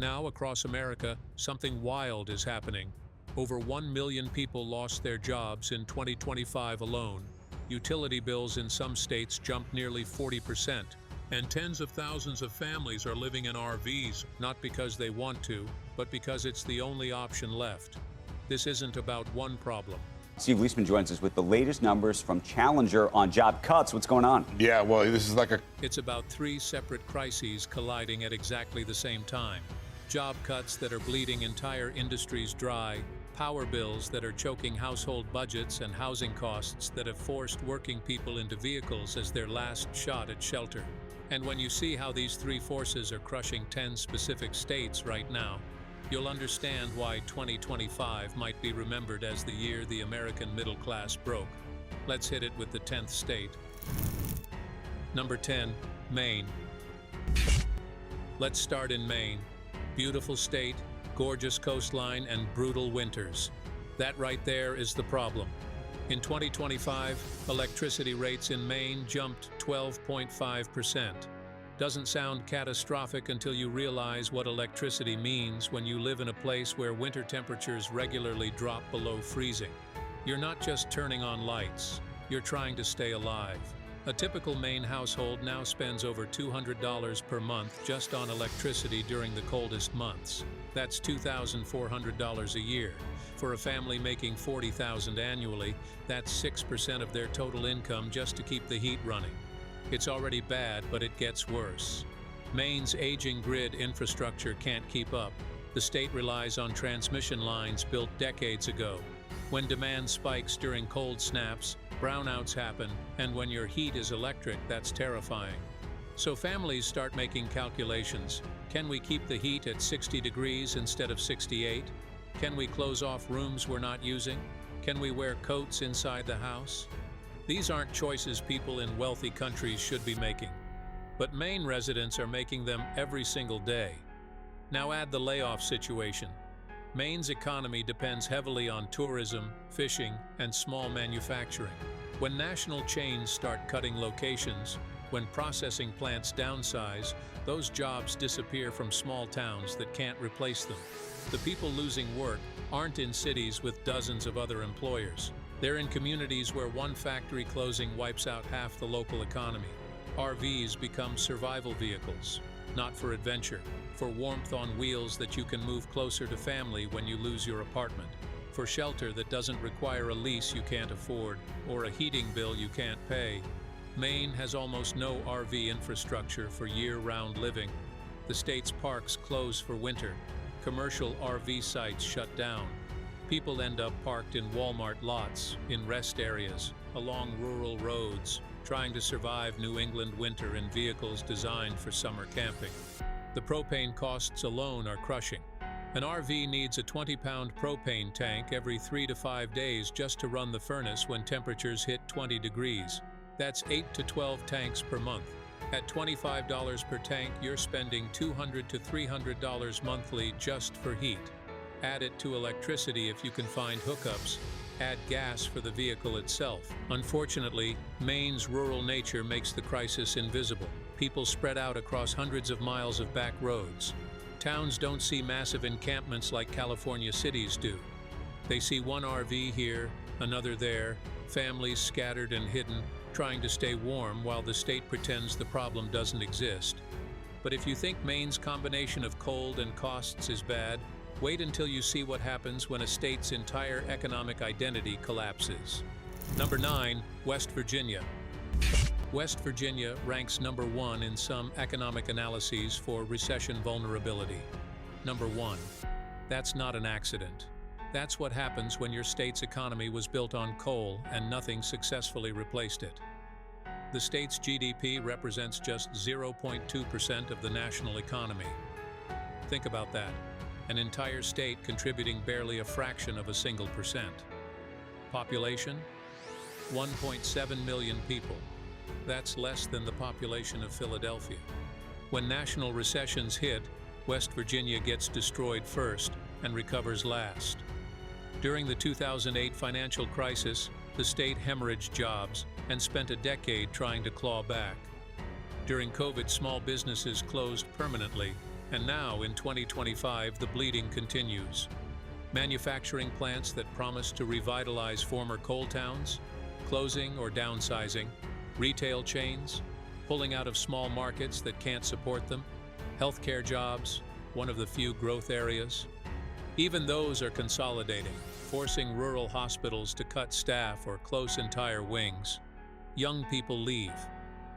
now, across America, something wild is happening. Over 1 million people lost their jobs in 2025 alone. Utility bills in some states jumped nearly 40%. And tens of thousands of families are living in RVs, not because they want to, but because it's the only option left. This isn't about one problem. Steve Leisman joins us with the latest numbers from Challenger on job cuts. What's going on? Yeah, well, this is like a... It's about three separate crises colliding at exactly the same time. Job cuts that are bleeding entire industries dry, power bills that are choking household budgets, and housing costs that have forced working people into vehicles as their last shot at shelter. And when you see how these three forces are crushing 10 specific states right now, you'll understand why 2025 might be remembered as the year the American middle class broke. Let's hit it with the 10th state. Number 10, Maine. Let's start in Maine. Beautiful state, gorgeous coastline, and brutal winters. That right there is the problem. In 2025, electricity rates in Maine jumped 12.5%. Doesn't sound catastrophic until you realize what electricity means when you live in a place where winter temperatures regularly drop below freezing. You're not just turning on lights, you're trying to stay alive. A typical Maine household now spends over $200 per month just on electricity during the coldest months. That's $2,400 a year. For a family making $40,000 annually, that's 6% of their total income just to keep the heat running. It's already bad, but it gets worse. Maine's aging grid infrastructure can't keep up. The state relies on transmission lines built decades ago. When demand spikes during cold snaps, brownouts happen, and when your heat is electric, that's terrifying. So families start making calculations. Can we keep the heat at 60 degrees instead of 68? Can we close off rooms we're not using? Can we wear coats inside the house? These aren't choices people in wealthy countries should be making. But Maine residents are making them every single day. Now add the layoff situation. Maine's economy depends heavily on tourism, fishing, and small manufacturing. When national chains start cutting locations, when processing plants downsize, those jobs disappear from small towns that can't replace them. The people losing work aren't in cities with dozens of other employers. They're in communities where one factory closing wipes out half the local economy. RVs become survival vehicles, not for adventure, for warmth on wheels that you can move closer to family when you lose your apartment, for shelter that doesn't require a lease you can't afford or a heating bill you can't pay. Maine has almost no RV infrastructure for year-round living. The state's parks close for winter. Commercial RV sites shut down. People end up parked in Walmart lots, in rest areas, along rural roads, trying to survive New England winter in vehicles designed for summer camping. The propane costs alone are crushing. An RV needs a 20-pound propane tank every 3 to 5 days just to run the furnace when temperatures hit 20 degrees. That's 8 to 12 tanks per month. At $25 per tank, you're spending $200 to $300 monthly just for heat. Add it to electricity if you can find hookups. Add gas for the vehicle itself. Unfortunately, Maine's rural nature makes the crisis invisible. People spread out across hundreds of miles of back roads. Towns don't see massive encampments like California cities do. They see one RV here, another there, families scattered and hidden, trying to stay warm while the state pretends the problem doesn't exist. But if you think Maine's combination of cold and costs is bad, wait until you see what happens when a state's entire economic identity collapses. Number 9, West Virginia. West Virginia ranks number 1 in some economic analyses for recession vulnerability. Number 1. That's not an accident. That's what happens when your state's economy was built on coal and nothing successfully replaced it. The state's GDP represents just 0.2% of the national economy. Think about that. An entire state contributing barely a fraction of a single percent. Population? 1.7 million people. That's less than the population of Philadelphia. When national recessions hit, West Virginia gets destroyed first and recovers last. During the 2008 financial crisis, the state hemorrhaged jobs and spent a decade trying to claw back. During COVID, small businesses closed permanently, And now, in 2025, the bleeding continues. Manufacturing plants that promised to revitalize former coal towns, closing or downsizing, retail chains, pulling out of small markets that can't support them, healthcare jobs, one of the few growth areas. Even those are consolidating, forcing rural hospitals to cut staff or close entire wings. Young people leave.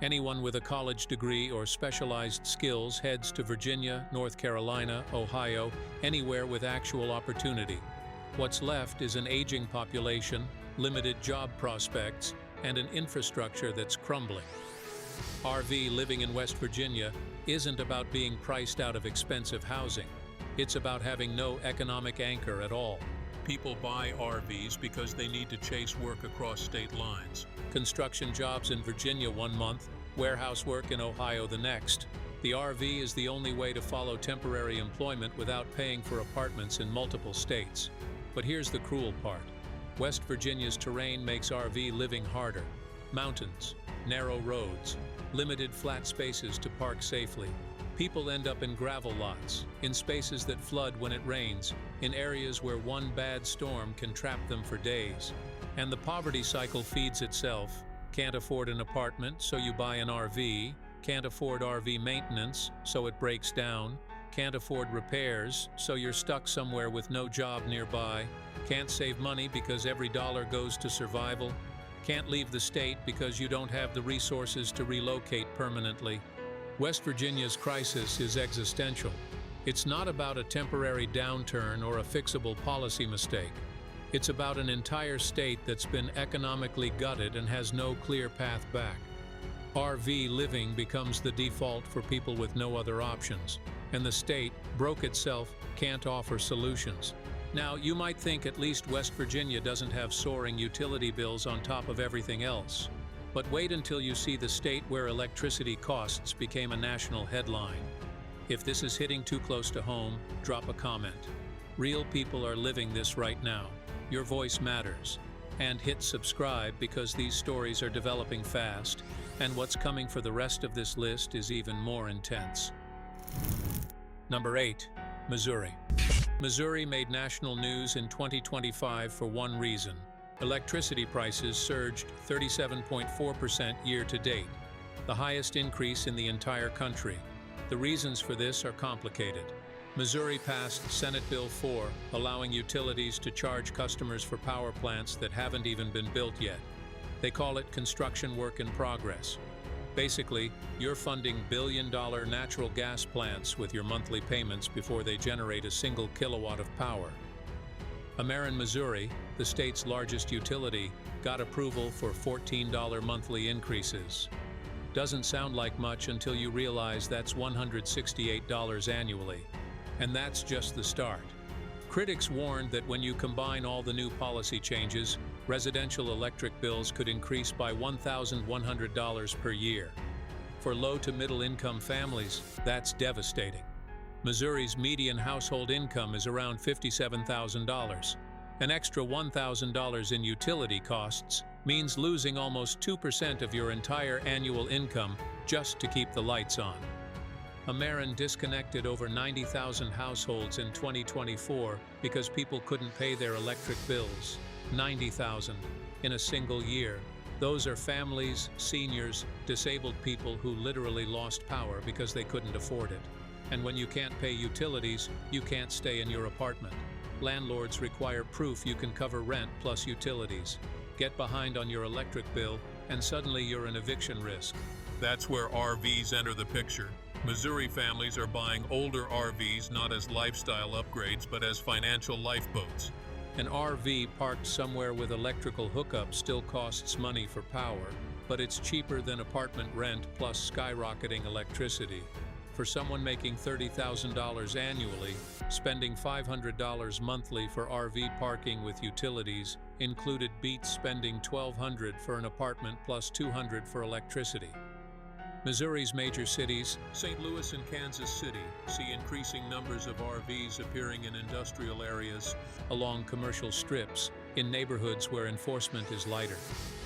Anyone with a college degree or specialized skills heads to Virginia, North Carolina, Ohio, anywhere with actual opportunity. What's left is an aging population, limited job prospects, and an infrastructure that's crumbling. RV living in West Virginia isn't about being priced out of expensive housing. It's about having no economic anchor at all. People buy RVs because they need to chase work across state lines. Construction jobs in Virginia one month, warehouse work in Ohio the next. The RV is the only way to follow temporary employment without paying for apartments in multiple states. But here's the cruel part. West Virginia's terrain makes RV living harder. Mountains, narrow roads, limited flat spaces to park safely. People end up in gravel lots, in spaces that flood when it rains, in areas where one bad storm can trap them for days. And the poverty cycle feeds itself. Can't afford an apartment, so you buy an RV. Can't afford RV maintenance, so it breaks down. Can't afford repairs, so you're stuck somewhere with no job nearby. Can't save money because every dollar goes to survival. Can't leave the state because you don't have the resources to relocate permanently. West Virginia's crisis is existential. It's not about a temporary downturn or a fixable policy mistake. It's about an entire state that's been economically gutted and has no clear path back. RV living becomes the default for people with no other options, and the state, broke itself, can't offer solutions. Now, you might think at least West Virginia doesn't have soaring utility bills on top of everything else. But wait until you see the state where electricity costs became a national headline. If this is hitting too close to home, drop a comment. Real people are living this right now. Your voice matters. And hit subscribe because these stories are developing fast, and what's coming for the rest of this list is even more intense. Number 8. Missouri. Missouri made national news in 2025 for one reason. Electricity prices surged 37.4% year-to-date, the highest increase in the entire country. The reasons for this are complicated. Missouri passed Senate Bill 4, allowing utilities to charge customers for power plants that haven't even been built yet. They call it construction work in progress. Basically, you're funding billion-dollar natural gas plants with your monthly payments before they generate a single kilowatt of power. Ameren, Missouri, the state's largest utility, got approval for $14 monthly increases. Doesn't sound like much until you realize that's $168 annually. And that's just the start. Critics warned that when you combine all the new policy changes, residential electric bills could increase by $1,100 per year. For low to middle income families, that's devastating. Missouri's median household income is around $57,000. An extra $1,000 in utility costs means losing almost 2% of your entire annual income just to keep the lights on. Ameren disconnected over 90,000 households in 2024 because people couldn't pay their electric bills. 90,000 in a single year. Those are families, seniors, disabled people who literally lost power because they couldn't afford it. And when you can't pay utilities, you can't stay in your apartment. Landlords require proof you can cover rent plus utilities. Get behind on your electric bill, and suddenly you're an eviction risk. That's where RVs enter the picture. Missouri families are buying older RVs not as lifestyle upgrades but as financial lifeboats. An RV parked somewhere with electrical hookups still costs money for power, but it's cheaper than apartment rent plus skyrocketing electricity. For someone making $30,000 annually, spending $500 monthly for RV parking with utilities included beats spending $1,200 for an apartment plus $200 for electricity. Missouri's major cities, St. Louis and Kansas City, see increasing numbers of RVs appearing in industrial areas, along commercial strips, in neighborhoods where enforcement is lighter.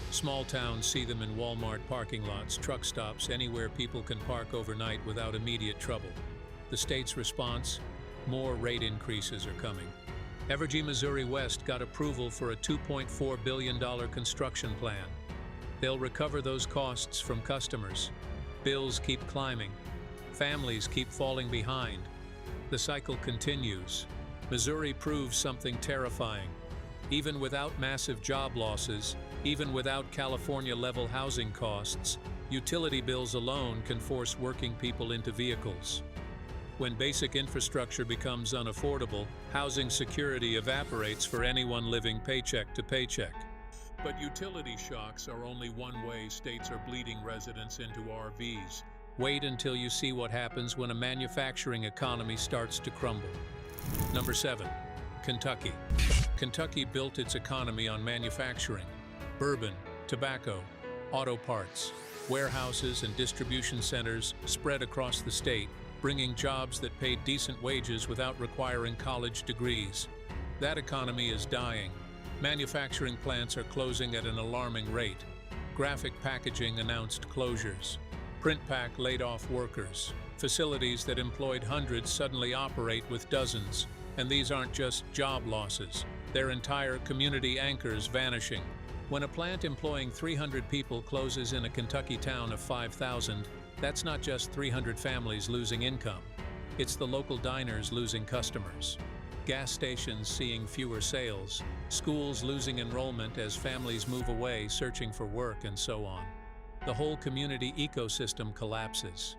Small towns see them in Walmart parking lots, truck stops, anywhere people can park overnight without immediate trouble. The state's response? More rate increases are coming. Evergy, Missouri West got approval for a $2.4 billion construction plan. They'll recover those costs from customers. Bills keep climbing. Families keep falling behind. The cycle continues. Missouri proves something terrifying. Even without massive job losses, even without California-level housing costs, utility bills alone can force working people into vehicles. When basic infrastructure becomes unaffordable, housing security evaporates for anyone living paycheck to paycheck. But utility shocks are only one way states are bleeding residents into RVs. Wait until you see what happens when a manufacturing economy starts to crumble. Number 7. Kentucky. Kentucky built its economy on manufacturing. Bourbon, tobacco, auto parts, warehouses and distribution centers spread across the state, bringing jobs that paid decent wages without requiring college degrees. That economy is dying. Manufacturing plants are closing at an alarming rate. Graphic Packaging announced closures. PrintPack laid off workers. Facilities that employed hundreds suddenly operate with dozens. And these aren't just job losses. They're entire community anchors vanishing. When a plant employing 300 people closes in a Kentucky town of 5,000, that's not just 300 families losing income. It's the local diners losing customers, gas stations seeing fewer sales, schools losing enrollment as families move away searching for work, and so on. The whole community ecosystem collapses.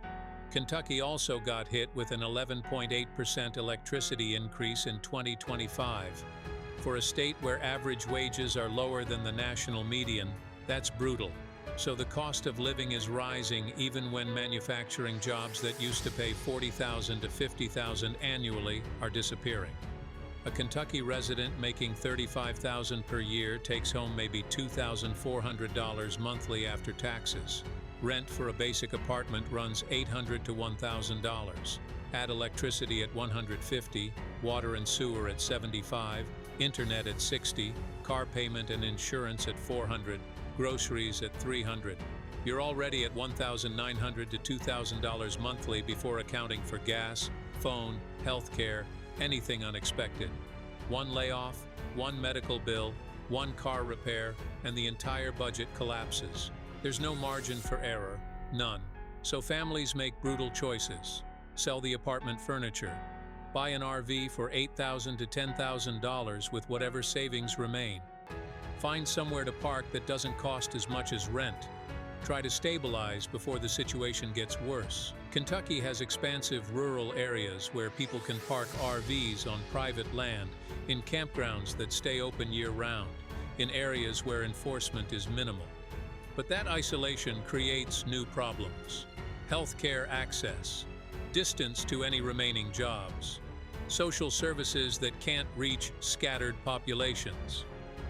Kentucky also got hit with an 11.8% electricity increase in 2025. For a state where average wages are lower than the national median, that's brutal. So the cost of living is rising even when manufacturing jobs that used to pay $40,000 to $50,000 annually are disappearing. A Kentucky resident making $35,000 per year takes home maybe $2,400 monthly after taxes. Rent for a basic apartment runs $800 to $1,000. Add electricity at $150, water and sewer at $75, internet at $60, car payment and insurance at $400, groceries at $300. You're already at $1,900 to $2,000 monthly before accounting for gas, phone, healthcare, anything unexpected. One layoff, one medical bill, one car repair, and the entire budget collapses. There's no margin for error, none. So families make brutal choices. Sell the apartment furniture. Buy an RV for $8,000 to $10,000 with whatever savings remain. Find somewhere to park that doesn't cost as much as rent. Try to stabilize before the situation gets worse. Kentucky has expansive rural areas where people can park RVs on private land, in campgrounds that stay open year-round, in areas where enforcement is minimal. But that isolation creates new problems. Healthcare access, distance to any remaining jobs, social services that can't reach scattered populations.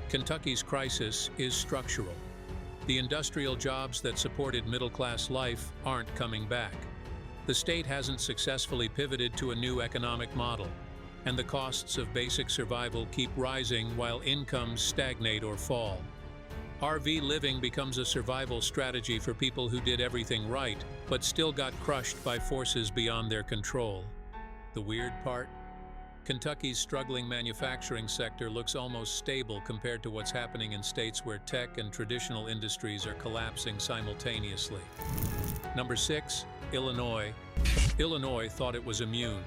Kentucky's crisis is structural. The industrial jobs that supported middle-class life aren't coming back. The state hasn't successfully pivoted to a new economic model, and the costs of basic survival keep rising while incomes stagnate or fall. RV living becomes a survival strategy for people who did everything right, but still got crushed by forces beyond their control. The weird part? Kentucky's struggling manufacturing sector looks almost stable compared to what's happening in states where tech and traditional industries are collapsing simultaneously. Number 6, Illinois. Illinois thought it was immune.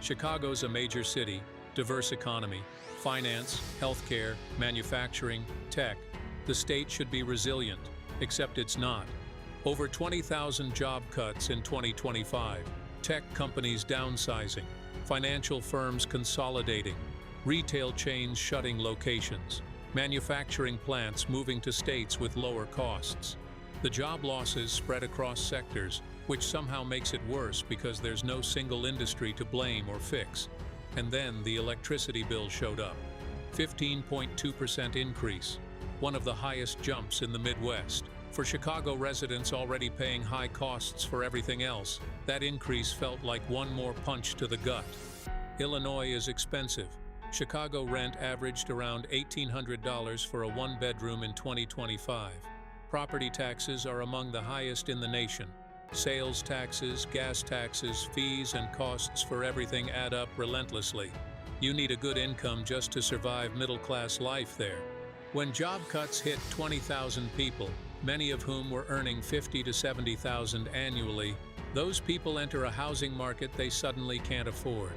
Chicago's a major city, diverse economy, finance, healthcare, manufacturing, tech. The state should be resilient, except it's not. Over 20,000 job cuts in 2025, tech companies downsizing, financial firms consolidating, retail chains shutting locations, manufacturing plants moving to states with lower costs. The job losses spread across sectors, which somehow makes it worse because there's no single industry to blame or fix. And then the electricity bill showed up. 15.2% increase, one of the highest jumps in the Midwest. For Chicago residents already paying high costs for everything else, that increase felt like one more punch to the gut. Illinois is expensive. Chicago rent averaged around $1,800 for a one-bedroom in 2025. Property taxes are among the highest in the nation. Sales taxes, gas taxes, fees, and costs for everything add up relentlessly. You need a good income just to survive middle-class life there. When job cuts hit 20,000 people, many of whom were earning $50,000 to $70,000 annually, those people enter a housing market they suddenly can't afford.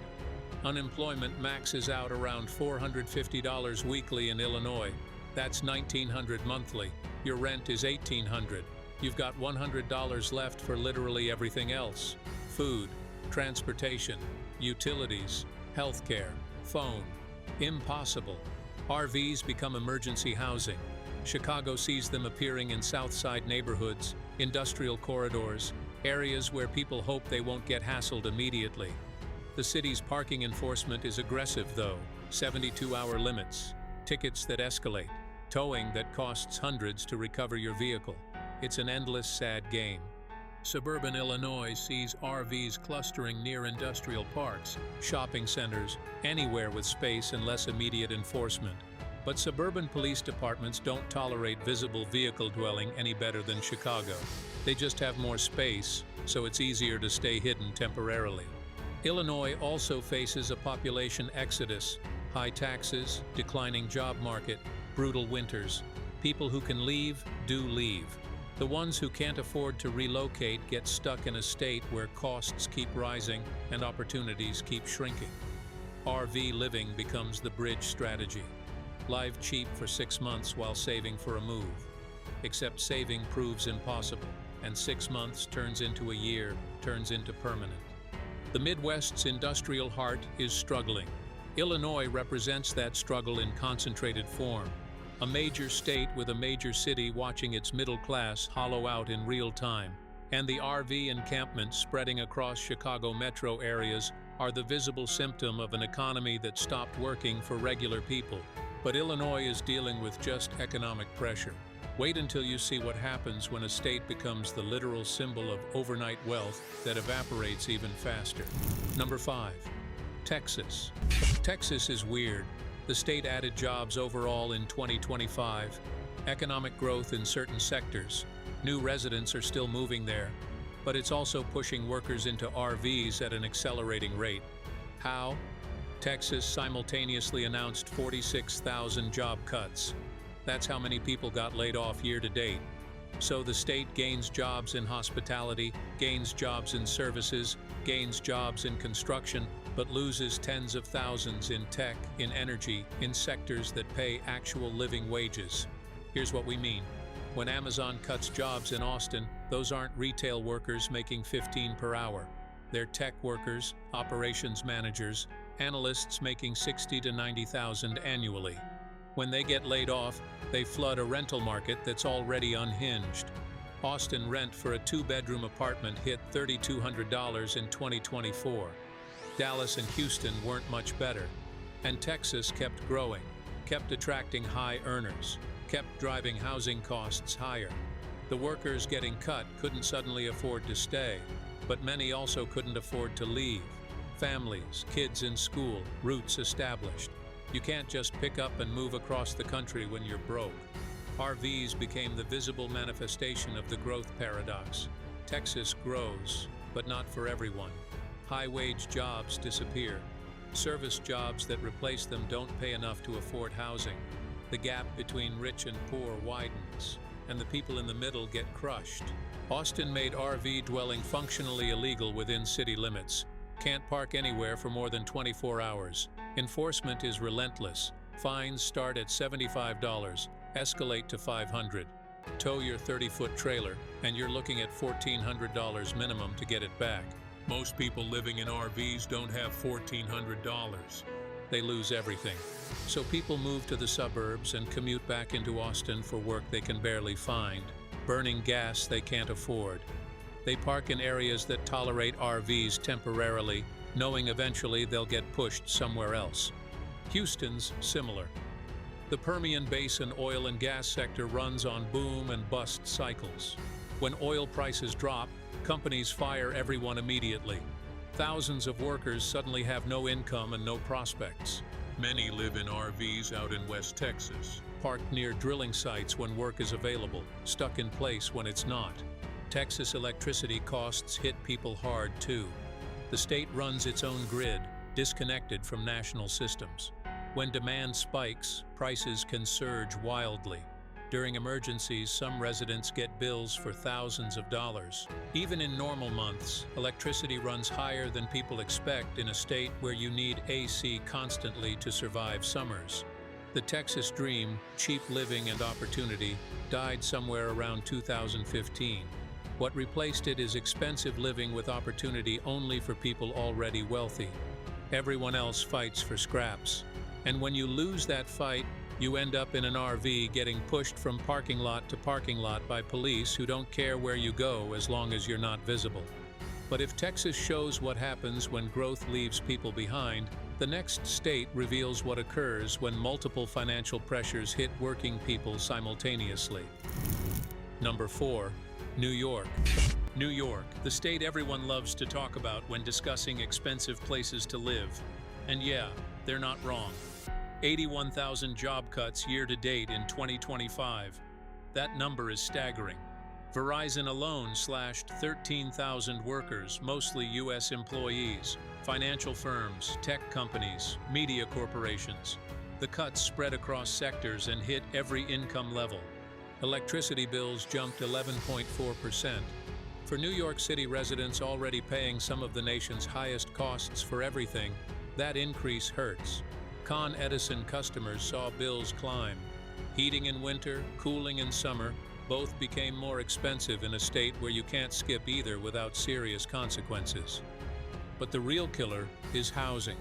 Unemployment maxes out around $450 weekly in Illinois. That's $1,900 monthly. Your rent is $1,800. You've got $100 left for literally everything else: food, transportation, utilities, healthcare, phone. Impossible. RVs become emergency housing. Chicago sees them appearing in South Side neighborhoods, industrial corridors, areas where people hope they won't get hassled immediately. The city's parking enforcement is aggressive though: 72-hour limits, tickets that escalate, towing that costs hundreds to recover your vehicle. It's an endless, sad game. Suburban Illinois sees RVs clustering near industrial parks, shopping centers, anywhere with space and less immediate enforcement. But suburban police departments don't tolerate visible vehicle dwelling any better than Chicago. They just have more space, so it's easier to stay hidden temporarily. Illinois also faces a population exodus: high taxes, declining job market, brutal winters. People who can leave do leave. The ones who can't afford to relocate get stuck in a state where costs keep rising and opportunities keep shrinking. RV living becomes the bridge strategy. Live cheap for 6 months while saving for a move. Except saving proves impossible, and 6 months turns into a year, turns into permanent. The Midwest's industrial heart is struggling. Illinois represents that struggle in concentrated form. A major state with a major city watching its middle class hollow out in real time. And the RV encampments spreading across Chicago metro areas are the visible symptom of an economy that stopped working for regular people. But Illinois is dealing with just economic pressure. Wait until you see what happens when a state becomes the literal symbol of overnight wealth that evaporates even faster. Number 5. Texas. Texas is weird. The state added jobs overall in 2025, economic growth in certain sectors. New residents are still moving there, but it's also pushing workers into RVs at an accelerating rate. How? Texas simultaneously announced 46,000 job cuts. That's how many people got laid off year to date. So the state gains jobs in hospitality, gains jobs in services, gains jobs in construction, but loses tens of thousands in tech, in energy, in sectors that pay actual living wages. Here's what we mean. When Amazon cuts jobs in Austin, those aren't retail workers making $15 per hour. They're tech workers, operations managers, analysts making $60,000 to $90,000 annually. When they get laid off, they flood a rental market that's already unhinged. Austin rent for a 2-bedroom apartment hit $3,200 in 2024. Dallas and Houston weren't much better. And Texas kept growing, kept attracting high earners, kept driving housing costs higher. The workers getting cut couldn't suddenly afford to stay, but many also couldn't afford to leave. Families, kids in school, roots established. You can't just pick up and move across the country when you're broke. RVs became the visible manifestation of the growth paradox. Texas grows, but not for everyone. High-wage jobs disappear. Service jobs that replace them don't pay enough to afford housing. The gap between rich and poor widens, and the people in the middle get crushed. Austin made RV dwelling functionally illegal within city limits. Can't park anywhere for more than 24 hours. Enforcement is relentless. Fines start at $75, escalate to $500. Tow your 30-foot trailer, and you're looking at $1,400 minimum to get it back. Most people living in RVs don't have $1,400. They lose everything. So people move to the suburbs and commute back into Austin for work they can barely find, burning gas they can't afford. They park in areas that tolerate RVs temporarily, knowing eventually they'll get pushed somewhere else. Houston's similar. The Permian Basin oil and gas sector runs on boom and bust cycles. When oil prices drop, companies fire everyone immediately. Thousands of workers suddenly have no income and no prospects. Many live in RVs out in West Texas. Parked near drilling sites when work is available, stuck in place when it's not. Texas electricity costs hit people hard too. The state runs its own grid, disconnected from national systems. When demand spikes, prices can surge wildly. During emergencies, some residents get bills for thousands of dollars. Even in normal months, electricity runs higher than people expect in a state where you need AC constantly to survive summers. The Texas dream, cheap living and opportunity, died somewhere around 2015. What replaced it is expensive living with opportunity only for people already wealthy. Everyone else fights for scraps. And when you lose that fight, you end up in an RV getting pushed from parking lot to parking lot by police who don't care where you go as long as you're not visible. But if Texas shows what happens when growth leaves people behind, the next state reveals what occurs when multiple financial pressures hit working people simultaneously. Number 4. New York. New York, the state everyone loves to talk about when discussing expensive places to live. And yeah, they're not wrong. 81,000 job cuts year-to-date in 2025. That number is staggering. Verizon alone slashed 13,000 workers, mostly U.S. employees, financial firms, tech companies, media corporations. The cuts spread across sectors and hit every income level. Electricity bills jumped 11.4%. For New York City residents already paying some of the nation's highest costs for everything, that increase hurts. Con Edison customers saw bills climb. Heating in winter, cooling in summer, both became more expensive in a state where you can't skip either without serious consequences. But the real killer is housing.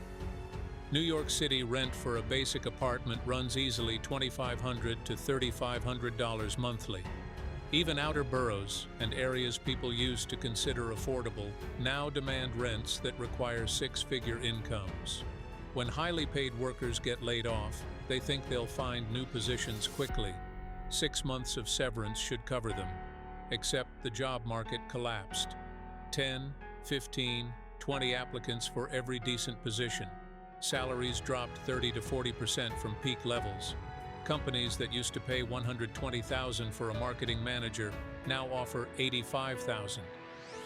New York City rent for a basic apartment runs easily $2,500 to $3,500 monthly. Even outer boroughs and areas people used to consider affordable now demand rents that require six-figure incomes. When highly paid workers get laid off, they think they'll find new positions quickly. 6 months of severance should cover them. Except the job market collapsed. 10, 15, 20 applicants for every decent position. Salaries dropped 30 to 40% from peak levels. Companies that used to pay $120,000 for a marketing manager now offer $85,000.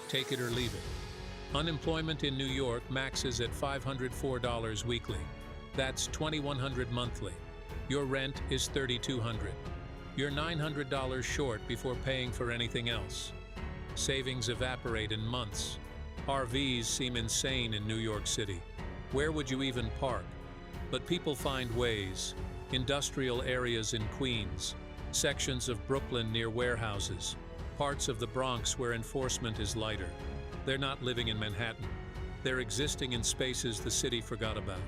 Take it or leave it. Unemployment in New York maxes at $504 weekly. That's $2,100 monthly. Your rent is $3,200. You're $900 short before paying for anything else. Savings evaporate in months. RVs seem insane in New York City. Where would you even park? But people find ways. Industrial areas in Queens, sections of Brooklyn near warehouses, parts of the Bronx where enforcement is lighter. They're not living in Manhattan. They're existing in spaces the city forgot about.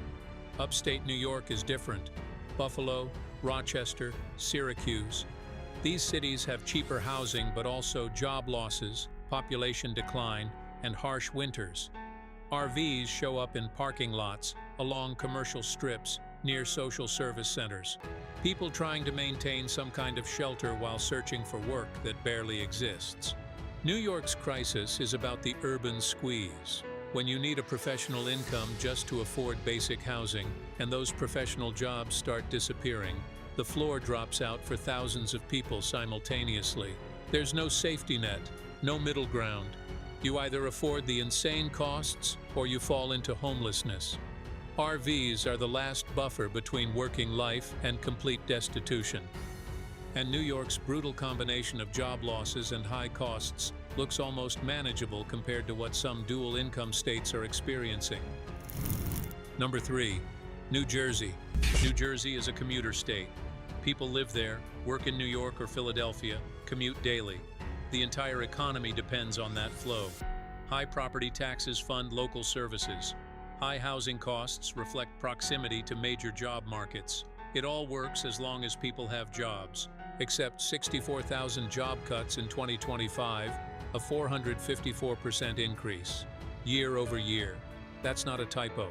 Upstate New York is different. Buffalo, Rochester, Syracuse. These cities have cheaper housing but also job losses, population decline, and harsh winters. RVs show up in parking lots, along commercial strips, near social service centers. People trying to maintain some kind of shelter while searching for work that barely exists. New York's crisis is about the urban squeeze. When you need a professional income just to afford basic housing, and those professional jobs start disappearing, the floor drops out for thousands of people simultaneously. There's no safety net, no middle ground. You either afford the insane costs or you fall into homelessness. RVs are the last buffer between working life and complete destitution. And New York's brutal combination of job losses and high costs looks almost manageable compared to what some dual-income states are experiencing. Number 3. New Jersey. New Jersey is a commuter state. People live there, work in New York or Philadelphia, commute daily. The entire economy depends on that flow. High property taxes fund local services. High housing costs reflect proximity to major job markets. It all works as long as people have jobs. Except 64,000 job cuts in 2025, a 454% increase, year over year. That's not a typo.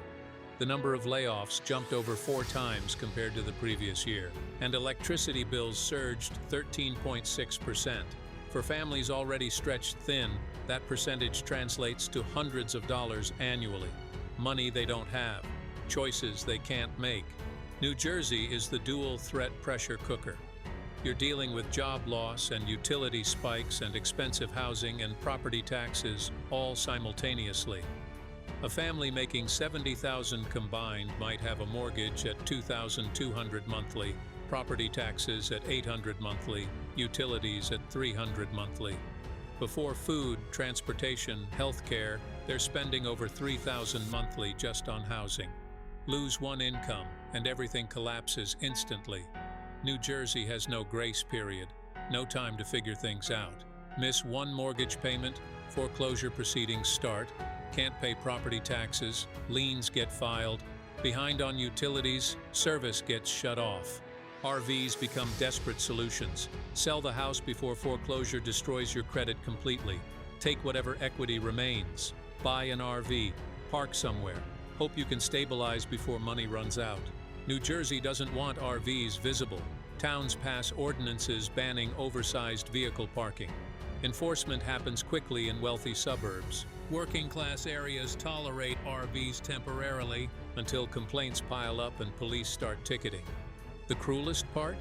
The number of layoffs jumped over 4 times compared to the previous year, and electricity bills surged 13.6%. For families already stretched thin, that percentage translates to hundreds of dollars annually. Money they don't have, choices they can't make. New Jersey is the dual threat pressure cooker. You're dealing with job loss and utility spikes and expensive housing and property taxes all simultaneously. A family making $70,000 combined might have a mortgage at $2,200 monthly, property taxes at $800 monthly, utilities at $300 monthly. Before food, transportation, healthcare, they're spending over $3,000 monthly just on housing. Lose one income, and everything collapses instantly. New Jersey has no grace period, no time to figure things out. Miss one mortgage payment, foreclosure proceedings start, can't pay property taxes, liens get filed, behind on utilities, service gets shut off. RVs become desperate solutions. Sell the house before foreclosure destroys your credit completely. Take whatever equity remains. Buy an RV, park somewhere. Hope you can stabilize before money runs out. New Jersey doesn't want RVs visible. Towns pass ordinances banning oversized vehicle parking. Enforcement happens quickly in wealthy suburbs. Working-class areas tolerate RVs temporarily until complaints pile up and police start ticketing. The cruelest part?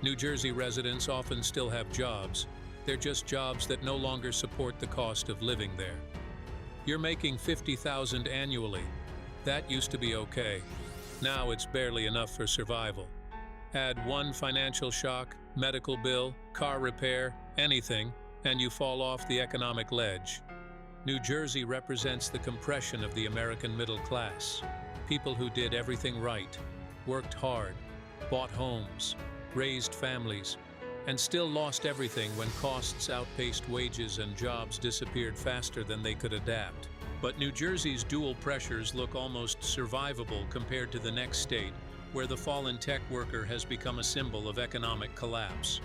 New Jersey residents often still have jobs. They're just jobs that no longer support the cost of living there. You're making $50,000 annually. That used to be okay. Now it's barely enough for survival. Add one financial shock, medical bill, car repair, anything, and you fall off the economic ledge. New Jersey represents the compression of the American middle class. People who did everything right, worked hard, bought homes, raised families, and still lost everything when costs outpaced wages and jobs disappeared faster than they could adapt. But New Jersey's dual pressures look almost survivable compared to the next state, where the fallen tech worker has become a symbol of economic collapse.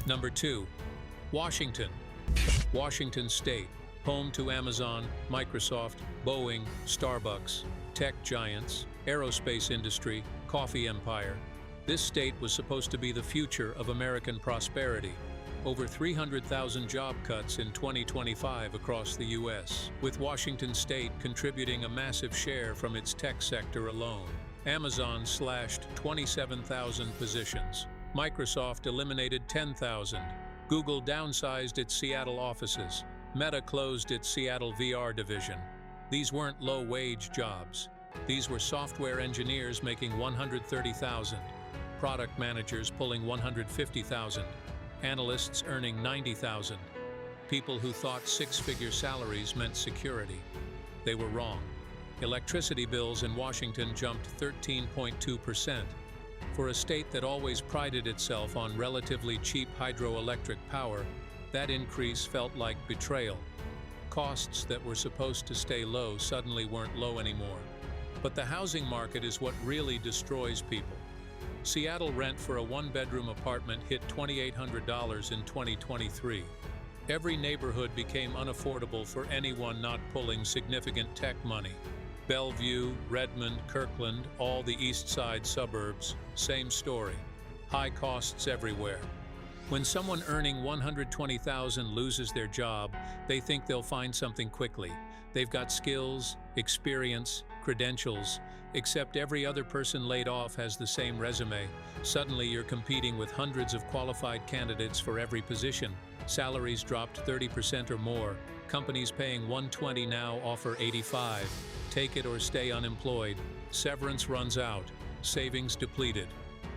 Number 2. Washington. Washington State, home to Amazon, Microsoft, Boeing, Starbucks, tech giants, aerospace industry, coffee empire. This state was supposed to be the future of American prosperity. Over 300,000 job cuts in 2025 across the U.S., with Washington State contributing a massive share from its tech sector alone. Amazon slashed 27,000 positions. Microsoft eliminated 10,000. Google downsized its Seattle offices. Meta closed its Seattle VR division. These weren't low-wage jobs. These were software engineers making $130,000, product managers pulling $150,000, analysts earning $90,000, people who thought six-figure salaries meant security. They were wrong. Electricity bills in Washington jumped 13.2%. For a state that always prided itself on relatively cheap hydroelectric power, that increase felt like betrayal. Costs that were supposed to stay low suddenly weren't low anymore. But the housing market is what really destroys people. Seattle rent for a one-bedroom apartment hit $2,800 in 2023. Every neighborhood became unaffordable for anyone not pulling significant tech money. Bellevue, Redmond, Kirkland, all the east side suburbs, same story. High costs everywhere. When someone earning $120,000 loses their job, they think they'll find something quickly. They've got skills, experience, credentials, except every other person laid off has the same resume. Suddenly you're competing with hundreds of qualified candidates for every position. Salaries dropped 30% or more. Companies paying $120 now offer $85. Take it or stay unemployed. Severance runs out. Savings depleted.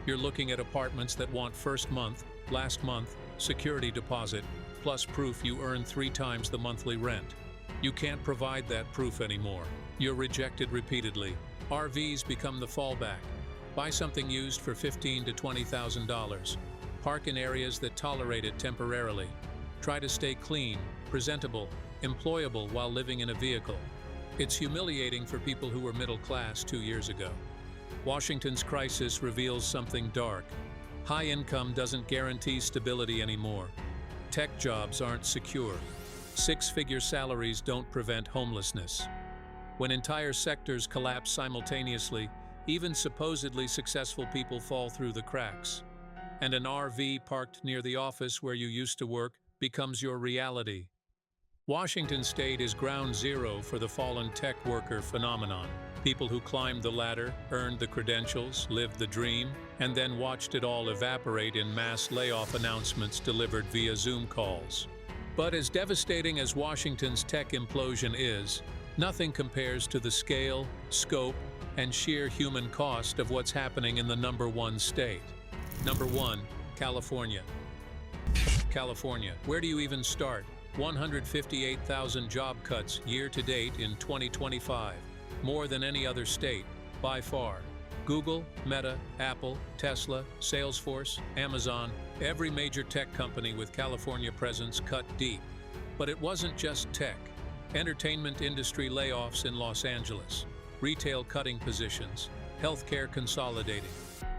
You're looking at apartments that want first month, last month, security deposit, plus proof you earn 3 times the monthly rent. You can't provide that proof anymore. You're rejected repeatedly. RVs become the fallback. Buy something used for $15,000 to $20,000. Park in areas that tolerate it temporarily. Try to stay clean, presentable, employable while living in a vehicle. It's humiliating for people who were middle class 2 years ago. Washington's crisis reveals something dark. High income doesn't guarantee stability anymore. Tech jobs aren't secure. Six-figure salaries don't prevent homelessness. When entire sectors collapse simultaneously, even supposedly successful people fall through the cracks. And an RV parked near the office where you used to work becomes your reality. Washington State is ground zero for the fallen tech worker phenomenon. People who climbed the ladder, earned the credentials, lived the dream, and then watched it all evaporate in mass layoff announcements delivered via Zoom calls. But as devastating as Washington's tech implosion is, nothing compares to the scale, scope, and sheer human cost of what's happening in the number one state. Number 1, California. California, where do you even start? 158,000 job cuts year to date in 2025, more than any other state, by far. Google, Meta, Apple, Tesla, Salesforce, Amazon, every major tech company with California presence cut deep. But it wasn't just tech. Entertainment industry layoffs in Los Angeles, retail cutting positions, healthcare consolidating.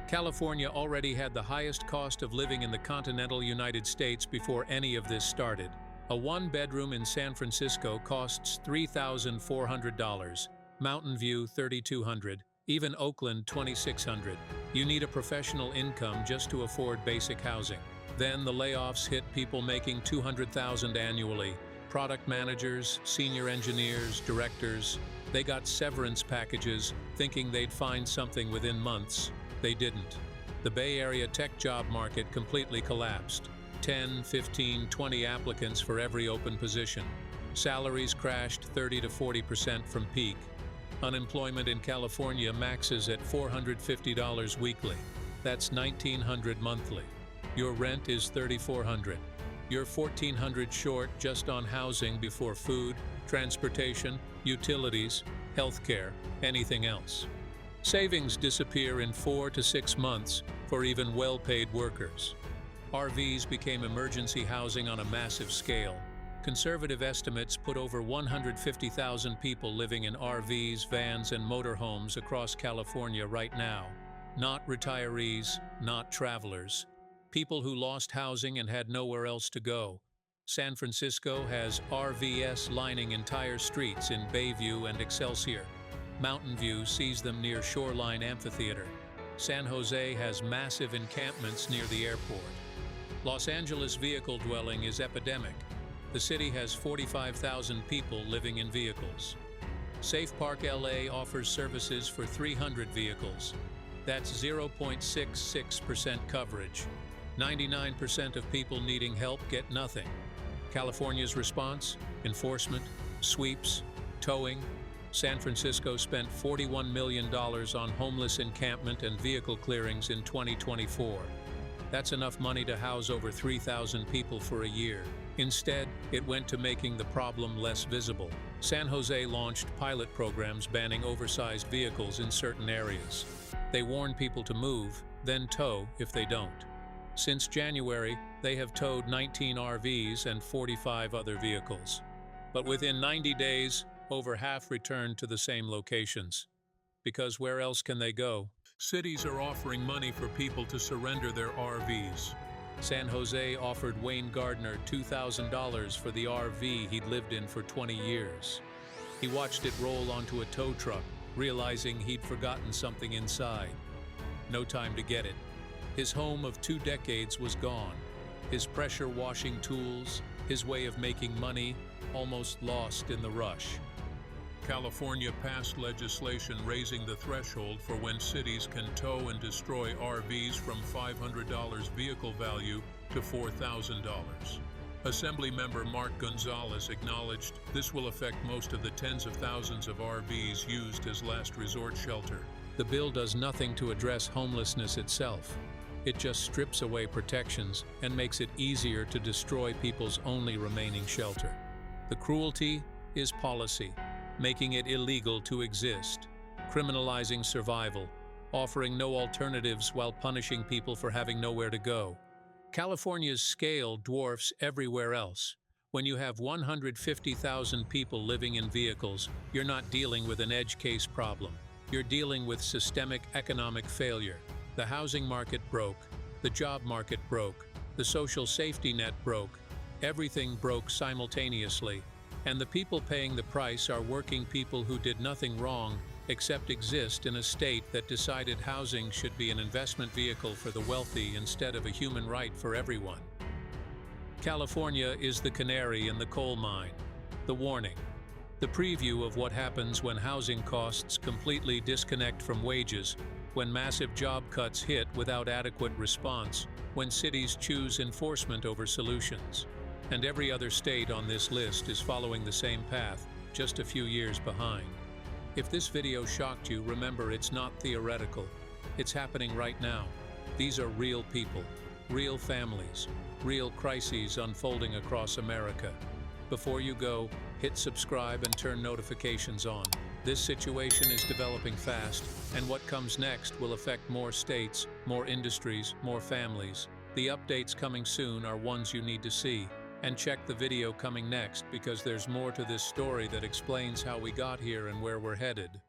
California already had the highest cost of living in the continental United States before any of this started. A one-bedroom in San Francisco costs $3,400, Mountain View $3,200, even Oakland $2,600. You need a professional income just to afford basic housing. Then the layoffs hit people making $200,000 annually. Product managers, senior engineers, directors. They got severance packages, thinking they'd find something within months. They didn't. The Bay Area tech job market completely collapsed. 10, 15, 20 applicants for every open position. Salaries crashed 30 to 40% from peak. Unemployment in California maxes at $450 weekly. That's $1,900 monthly. Your rent is $3,400. You're $1,400 short just on housing before food, transportation, utilities, healthcare, anything else. Savings disappear in 4 to 6 months for even well-paid workers. RVs became emergency housing on a massive scale. Conservative estimates put over 150,000 people living in RVs, vans, and motorhomes across California right now. Not retirees, not travelers. People who lost housing and had nowhere else to go. San Francisco has RVs lining entire streets in Bayview and Excelsior. Mountain View sees them near Shoreline Amphitheater. San Jose has massive encampments near the airport. Los Angeles vehicle dwelling is epidemic. The city has 45,000 people living in vehicles. Safe Park LA offers services for 300 vehicles. That's 0.66% coverage. 99% of people needing help get nothing. California's response? Enforcement, sweeps, towing. San Francisco spent $41 million on homeless encampment and vehicle clearings in 2024. That's enough money to house over 3,000 people for a year. Instead, it went to making the problem less visible. San Jose launched pilot programs banning oversized vehicles in certain areas. They warn people to move, then tow if they don't. Since January, they have towed 19 RVs and 45 other vehicles. But within 90 days, over half returned to the same locations. Because where else can they go? Cities are offering money for people to surrender their RVs. San Jose offered Wayne Gardner $2,000 for the RV he'd lived in for 20 years. He watched it roll onto a tow truck, realizing he'd forgotten something inside. No time to get it. His home of 2 decades was gone. His pressure washing tools, his way of making money, almost lost in the rush. California passed legislation raising the threshold for when cities can tow and destroy RVs from $500 vehicle value to $4,000. Assemblymember Mark Gonzalez acknowledged this will affect most of the tens of thousands of RVs used as last resort shelter. The bill does nothing to address homelessness itself. It just strips away protections and makes it easier to destroy people's only remaining shelter. The cruelty is policy, making it illegal to exist, criminalizing survival, offering no alternatives while punishing people for having nowhere to go. California's scale dwarfs everywhere else. When you have 150,000 people living in vehicles, you're not dealing with an edge case problem. You're dealing with systemic economic failure. The housing market broke, the job market broke, the social safety net broke. Everything broke simultaneously. And the people paying the price are working people who did nothing wrong except exist in a state that decided housing should be an investment vehicle for the wealthy instead of a human right for everyone. California is the canary in the coal mine. The warning. The preview of what happens when housing costs completely disconnect from wages, when massive job cuts hit without adequate response, when cities choose enforcement over solutions. And every other state on this list is following the same path, just a few years behind. If this video shocked you, remember it's not theoretical. It's happening right now. These are real people, real families, real crises unfolding across America. Before you go, hit subscribe and turn notifications on. This situation is developing fast, and what comes next will affect more states, more industries, more families. The updates coming soon are ones you need to see. And check the video coming next because there's more to this story that explains how we got here and where we're headed.